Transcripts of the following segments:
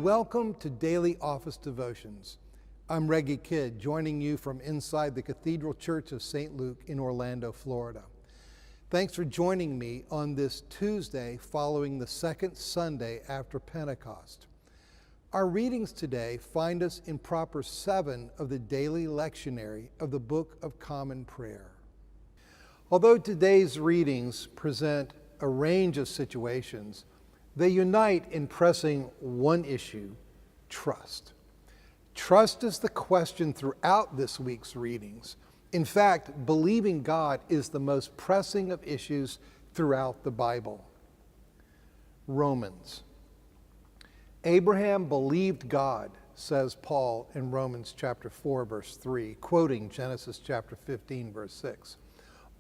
Welcome to Daily Office Devotions. I'm Reggie Kidd, joining you from inside the Cathedral Church of St. Luke in Orlando, Florida. Thanks for joining me on this Tuesday following the second Sunday after Pentecost. Our readings today find us in Proper 7 of the daily lectionary of the Book of Common Prayer. Although today's readings present a range of situations, they unite in pressing one issue: trust. Trust is the question throughout this week's readings. In fact, believing God is the most pressing of issues throughout the Bible. Romans. Abraham believed God, says Paul in Romans chapter 4, verse 3, quoting Genesis chapter 15, verse 6.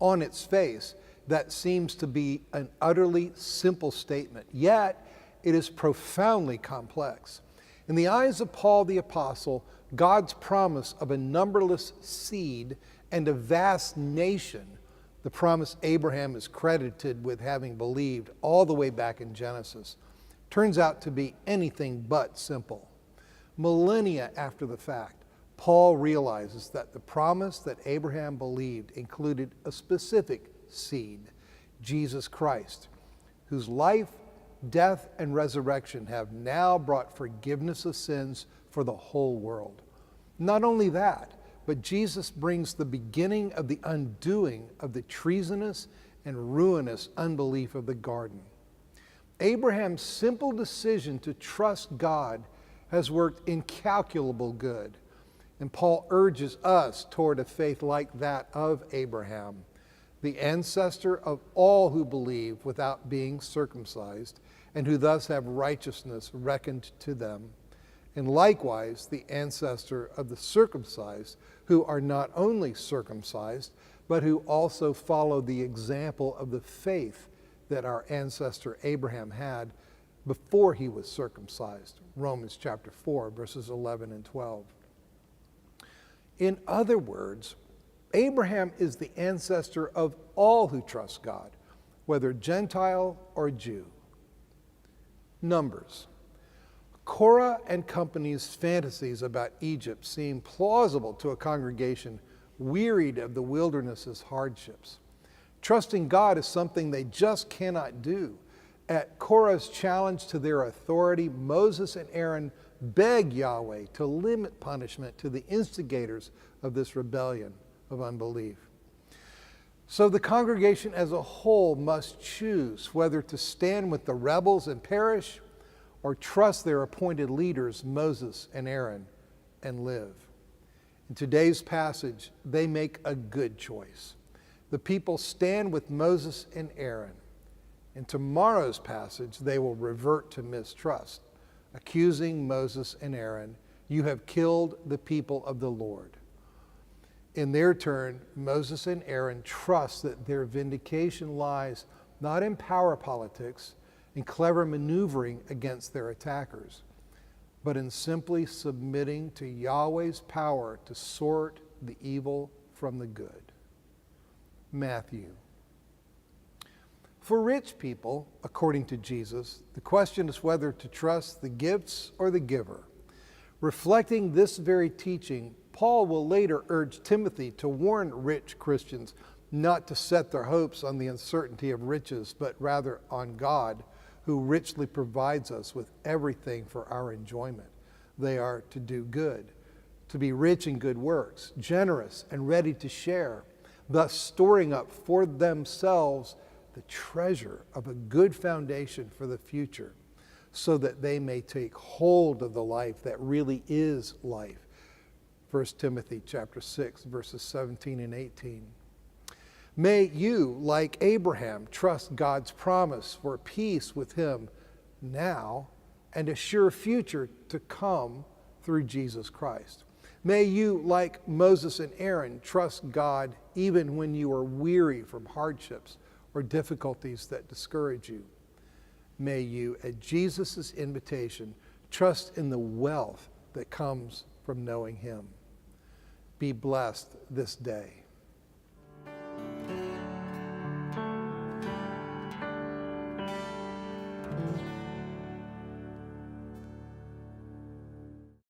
On its face, that seems to be an utterly simple statement, yet it is profoundly complex. In the eyes of Paul the Apostle, God's promise of a numberless seed and a vast nation, the promise Abraham is credited with having believed all the way back in Genesis, turns out to be anything but simple. Millennia after the fact, Paul realizes that the promise that Abraham believed included a specific seed, Jesus Christ, whose life, death, and resurrection have now brought forgiveness of sins for the whole world. Not only that, but Jesus brings the beginning of the undoing of the treasonous and ruinous unbelief of the garden. Abraham's simple decision to trust God has worked incalculable good, and Paul urges us toward a faith like that of Abraham, the ancestor of all who believe without being circumcised, and who thus have righteousness reckoned to them, and likewise the ancestor of the circumcised, who are not only circumcised, but who also follow the example of the faith that our ancestor Abraham had before he was circumcised. Romans chapter 4, verses 11 and 12. In other words, Abraham is the ancestor of all who trust God, whether Gentile or Jew. Numbers. Korah and company's fantasies about Egypt seem plausible to a congregation wearied of the wilderness's hardships. Trusting God is something they just cannot do. At Korah's challenge to their authority, Moses and Aaron beg Yahweh to limit punishment to the instigators of this rebellion of unbelief. So the congregation as a whole must choose whether to stand with the rebels and perish, or trust their appointed leaders, Moses and Aaron, and live. In today's passage, they make a good choice. The people stand with Moses and Aaron. In tomorrow's passage, they will revert to mistrust, accusing Moses and Aaron, "You have killed the people of the Lord." In their turn, Moses and Aaron trust that their vindication lies not in power politics and clever maneuvering against their attackers, but in simply submitting to Yahweh's power to sort the evil from the good. Matthew. For rich people, according to Jesus, the question is whether to trust the gifts or the giver. Reflecting this very teaching, Paul will later urge Timothy to warn rich Christians not to set their hopes on the uncertainty of riches, but rather on God, who richly provides us with everything for our enjoyment. They are to do good, to be rich in good works, generous and ready to share, thus storing up for themselves the treasure of a good foundation for the future, so that they may take hold of the life that really is life. 1 Timothy chapter 6, verses 17 and 18. May you, like Abraham, trust God's promise for peace with him now and a sure future to come through Jesus Christ. May you, like Moses and Aaron, trust God even when you are weary from hardships or difficulties that discourage you. May you, at Jesus' invitation, trust in the wealth that comes from knowing him. Be blessed this day.